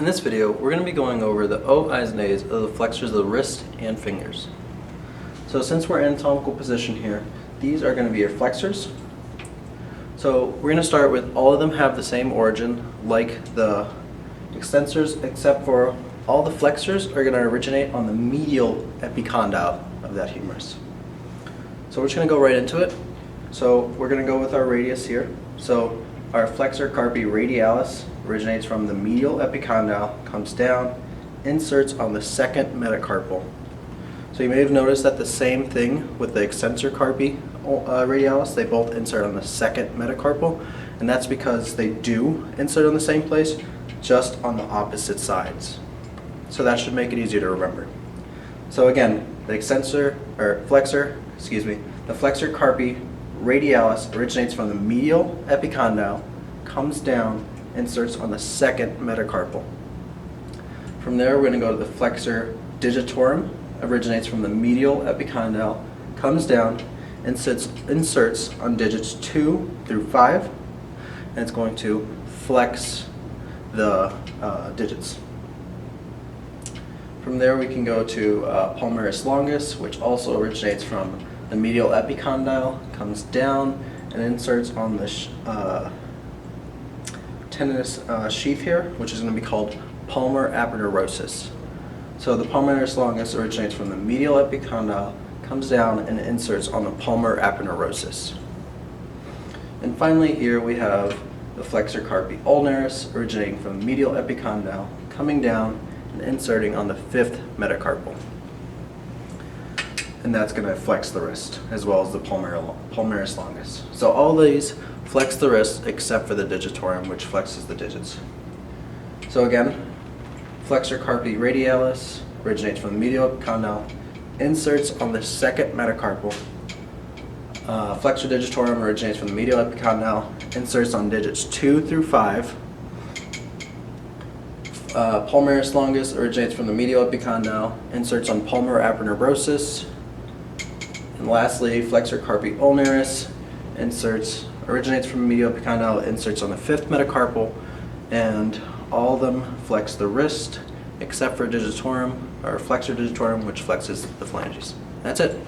In this video, we're going to be going over the OIAs and A's of the flexors of the wrist and fingers. So since we're in anatomical position here, these are going to be your flexors. So we're going to start with all of them have the same origin like the extensors, except for all the flexors are going to originate on the medial epicondyle of that humerus. So we're just going to go right into it. So we're going to go with our radius here. So our flexor carpi radialis originates from the medial epicondyle, comes down, inserts on the second metacarpal. So you may have noticed that the same thing with the extensor carpi radialis, they both insert on the second metacarpal, and that's because they do insert on the same place, just on the opposite sides. So that should make it easier to remember. So again, the flexor carpi radialis originates from the medial epicondyle, comes down, inserts on the second metacarpal. From there, we're going to go to the flexor digitorum, originates from the medial epicondyle, comes down, inserts on digits 2 through 5, and it's going to flex the digits. From there, we can go to Palmaris Longus, which also originates from the medial epicondyle, comes down, and inserts on the tendinous sheath here, which is going to be called palmar aponeurosis. So the Palmaris Longus originates from the medial epicondyle, comes down, and inserts on the palmar aponeurosis. And finally here we have the flexor carpi ulnaris originating from the medial epicondyle, coming down, and inserting on the fifth metacarpal. And that's going to flex the wrist, as well as the Palmaris Longus. So all these flex the wrist except for the digitorum, which flexes the digits. So again, flexor carpi radialis originates from the medial epicondyle, inserts on the second metacarpal. Flexor digitorum originates from the medial epicondyle, inserts on digits 2 through 5. Palmaris longus originates from the medial epicondyle, inserts on palmar aponeurosis. And lastly, flexor carpi ulnaris originates from the medial epicondyle, inserts on the fifth metacarpal, and all of them flex the wrist except for digitorum, or flexor digitorum, which flexes the phalanges. That's it.